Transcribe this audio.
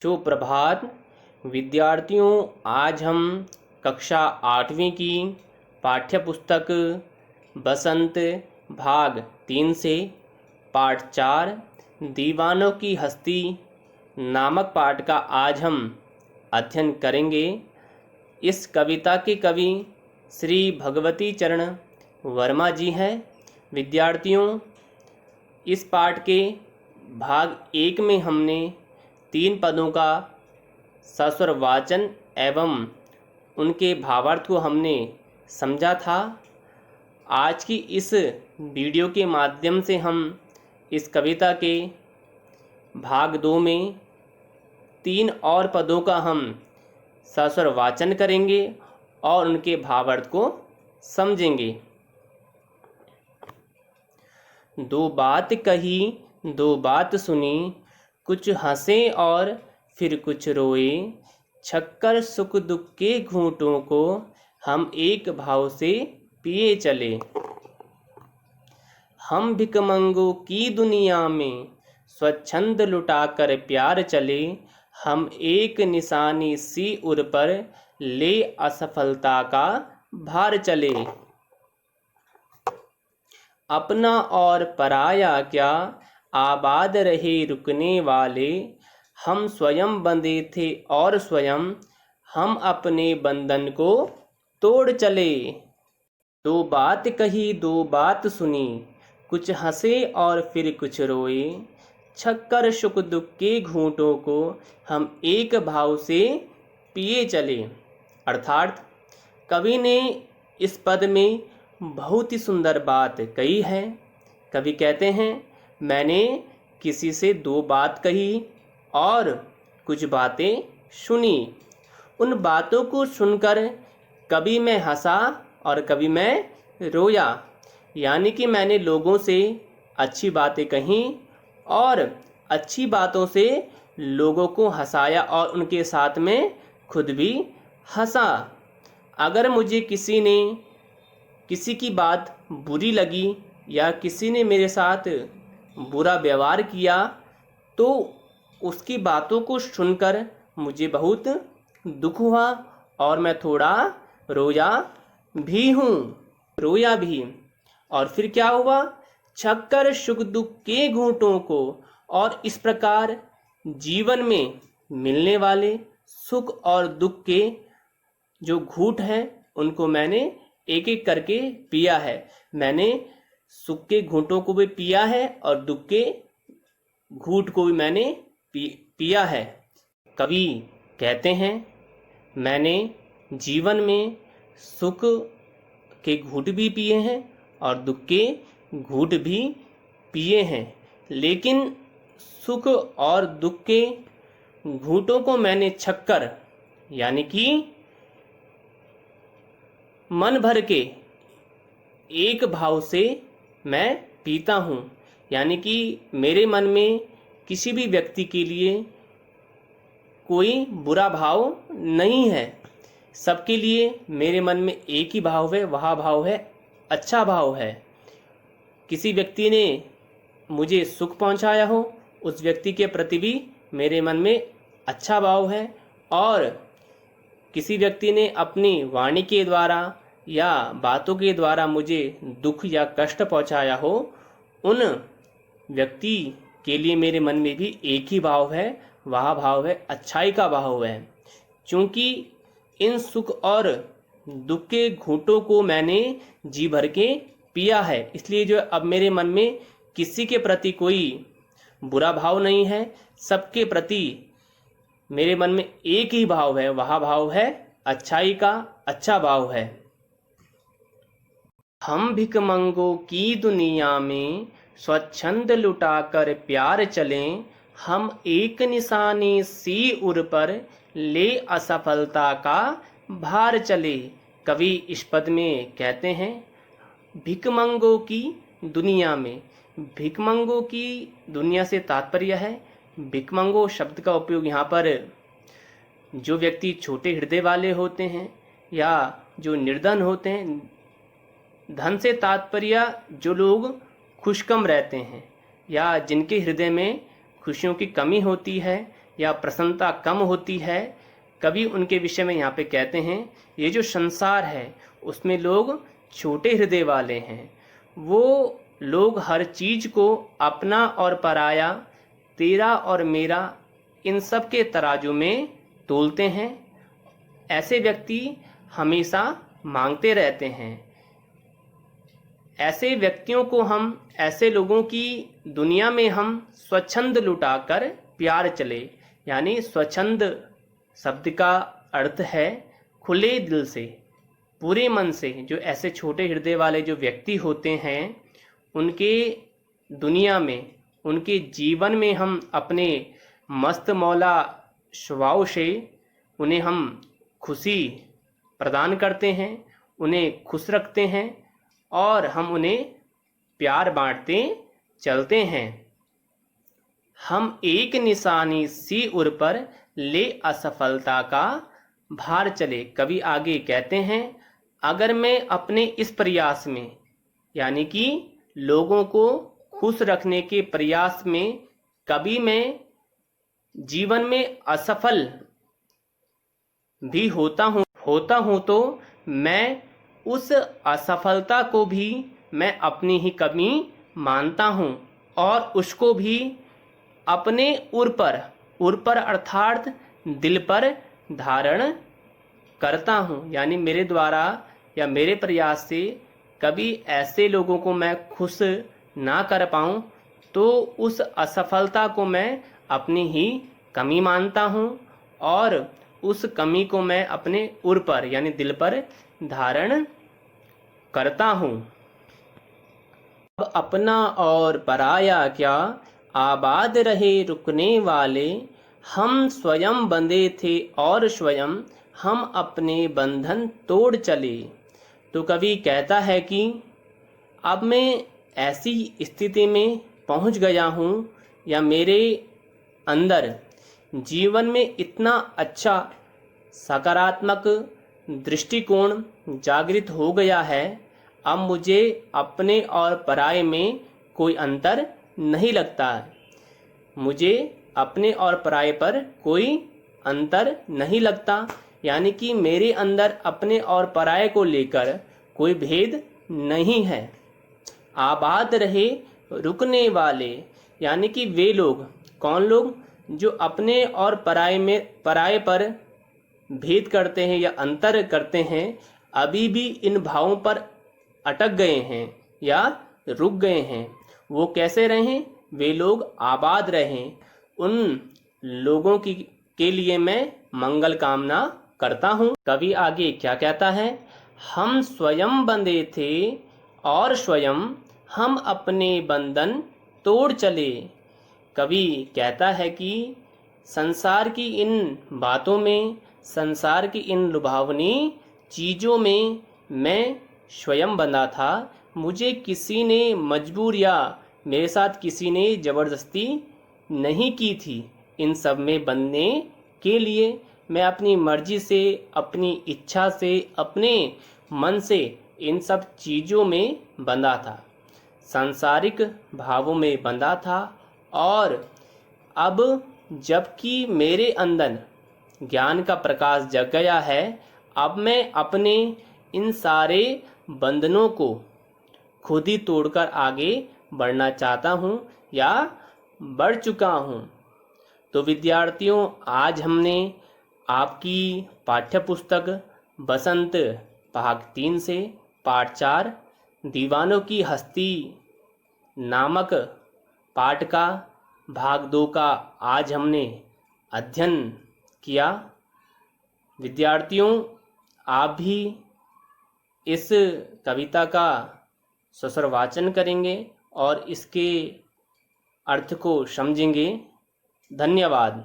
सुप्रभात विद्यार्थियों। आज हम कक्षा 8वीं की पाठ्य पुस्तक बसंत भाग 3 से पाठ 4 दीवानों की हस्ती नामक पाठ का आज हम अध्ययन करेंगे। इस कविता के कवि श्री भगवती चरण वर्मा जी हैं। विद्यार्थियों, इस पाठ के भाग 1 में हमने 3 पदों का सस्वर वाचन एवं उनके भावार्थ को हमने समझा था। आज की इस वीडियो के माध्यम से हम इस कविता के भाग 2 में 3 और पदों का हम सस्वर वाचन करेंगे और उनके भावार्थ को समझेंगे। दो बात कही दो बात सुनी, कुछ हंसे और फिर कुछ रोए, छक्कर सुख दुख के घूंटों को हम एक भाव से पिए चले। हम भिखमंगों की दुनिया में स्वच्छंद लुटाकर प्यार चले, हम एक निशानी सी उर पर ले असफलता का भार चले। अपना और पराया क्या आबाद रहे रुकने वाले, हम स्वयं बंधे थे और स्वयं हम अपने बंधन को तोड़ चले। दो बात कही दो बात सुनी, कुछ हंसे और फिर कुछ रोए, छक्कर सुख दुख के घूंटों को हम एक भाव से पिए चले। अर्थात कवि ने इस पद में बहुत ही सुंदर बात कही है। कवि कहते हैं, मैंने किसी से 2 बात कही और कुछ बातें सुनी। उन बातों को सुनकर कभी मैं हंसा और कभी मैं रोया। यानी कि मैंने लोगों से अच्छी बातें कहीं और अच्छी बातों से लोगों को हंसाया और उनके साथ में खुद भी हंसा। अगर मुझे किसी की बात बुरी लगी या किसी ने मेरे साथ बुरा व्यवहार किया तो उसकी बातों को सुनकर मुझे बहुत दुख हुआ और मैं थोड़ा रोया भी। और फिर क्या हुआ, छक्कर सुख दुख के घूंटों को, और इस प्रकार जीवन में मिलने वाले सुख और दुख के जो घूंट हैं उनको मैंने एक एक करके पिया है। मैंने सुख के घूंटों को भी पिया है और दुख के घूंट को भी मैंने पिया है। कवि कहते हैं, मैंने जीवन में सुख के घूंट भी पिए हैं और दुख के घूंट भी पिए हैं, लेकिन सुख और दुख के घूंटों को मैंने छक्कर यानी कि मन भर के एक भाव से मैं पीता हूँ। यानी कि मेरे मन में किसी भी व्यक्ति के लिए कोई बुरा भाव नहीं है। सबके लिए मेरे मन में एक ही भाव है, वह भाव है अच्छा भाव है। किसी व्यक्ति ने मुझे सुख पहुँचाया हो, उस व्यक्ति के प्रति भी मेरे मन में अच्छा भाव है, और किसी व्यक्ति ने अपनी वाणी के द्वारा या बातों के द्वारा मुझे दुख या कष्ट पहुंचाया हो, उन व्यक्ति के लिए मेरे मन में भी एक ही भाव है, वह भाव है अच्छाई का भाव है। क्योंकि इन सुख और दुख के घूंटों को मैंने जी भर के पिया है, इसलिए जो अब मेरे मन में किसी के प्रति कोई बुरा भाव नहीं है। सबके प्रति मेरे मन में एक ही भाव है, वह भाव है अच्छाई का, अच्छा भाव है। हम भिखमंगों की दुनिया में स्वच्छंद लुटाकर प्यार चलें, हम एक निशानी सी उर पर ले असफलता का भार चले। कवि इस पद में कहते हैं, भिखमंगों की दुनिया में, भिखमंगों की दुनिया से तात्पर्य है भिखमंगों शब्द का उपयोग यहाँ पर जो व्यक्ति छोटे हृदय वाले होते हैं या जो निर्धन होते हैं, धन से तात्पर्य जो लोग खुशकम रहते हैं या जिनके हृदय में खुशियों की कमी होती है या प्रसन्नता कम होती है। कवि उनके विषय में यहाँ पे कहते हैं, ये जो संसार है उसमें लोग छोटे हृदय वाले हैं। वो लोग हर चीज़ को अपना और पराया, तेरा और मेरा, इन सब के तराजू में तोलते हैं। ऐसे व्यक्ति हमेशा मांगते रहते हैं। ऐसे व्यक्तियों को हम, ऐसे लोगों की दुनिया में हम स्वच्छंद लुटाकर प्यार चले, यानी स्वच्छंद शब्द का अर्थ है खुले दिल से, पूरे मन से। जो ऐसे छोटे हृदय वाले जो व्यक्ति होते हैं, उनके दुनिया में, उनके जीवन में हम अपने मस्त मौला स्वभाव से उन्हें हम खुशी प्रदान करते हैं, उन्हें खुश रखते हैं और हम उन्हें प्यार बांटते चलते हैं। हम एक निशानी सी उर पर ले असफलता का भार चले। कवि आगे कहते हैं, अगर मैं अपने इस प्रयास में, यानी कि लोगों को खुश रखने के प्रयास में कभी मैं जीवन में असफल भी होता हूँ तो मैं उस असफलता को भी मैं अपनी ही कमी मानता हूँ और उसको भी अपने उर पर अर्थात दिल पर धारण करता हूँ। यानी मेरे द्वारा या मेरे प्रयास से कभी ऐसे लोगों को मैं खुश ना कर पाऊँ तो उस असफलता को मैं अपनी ही कमी मानता हूँ और उस कमी को मैं अपने उर पर यानी दिल पर धारण करता हूँ। अब अपना और पराया क्या, आबाद रहे रुकने वाले, हम स्वयं बंधे थे और स्वयं हम अपने बंधन तोड़ चले। तो कवि कहता है कि अब मैं ऐसी स्थिति में पहुंच गया हूं, या मेरे अंदर जीवन में इतना अच्छा सकारात्मक दृष्टिकोण जागृत हो गया है, अब मुझे अपने और पराये में कोई अंतर नहीं लगता। मुझे अपने और पराये पर कोई अंतर नहीं लगता, यानी कि मेरे अंदर अपने और पराये को लेकर कोई भेद नहीं है। आबाद रहे रुकने वाले, यानी कि वे लोग, कौन लोग, जो अपने और पराये पर भेद करते हैं या अंतर करते हैं, अभी भी इन भावों पर अटक गए हैं या रुक गए हैं। वो कैसे रहें? वे लोग आबाद रहें। उन लोगों के लिए मैं मंगल कामना करता हूँ। कवि आगे क्या कहता है, हम स्वयं बंधे थे और स्वयं हम अपने बंधन तोड़ चले। कवि कहता है कि संसार की इन बातों में, संसार की इन लुभावनी चीज़ों में मैं स्वयं बंधा था। मुझे किसी ने मजबूर या मेरे साथ किसी ने ज़बरदस्ती नहीं की थी। इन सब में बंधने के लिए मैं अपनी मर्जी से, अपनी इच्छा से, अपने मन से इन सब चीज़ों में बंधा था, सांसारिक भावों में बंधा था। और अब जबकि मेरे अंदर ज्ञान का प्रकाश जग गया है, अब मैं अपने इन सारे बंधनों को खुद ही तोड़कर आगे बढ़ना चाहता हूँ या बढ़ चुका हूँ। तो विद्यार्थियों, आज हमने आपकी पाठ्य पुस्तक बसंत भाग 3 से पाठ 4 दीवानों की हस्ती नामक पाठ का भाग 2 का आज हमने अध्ययन किया। विद्यार्थियों, आप भी इस कविता का सस्वर वाचन करेंगे और इसके अर्थ को समझेंगे। धन्यवाद।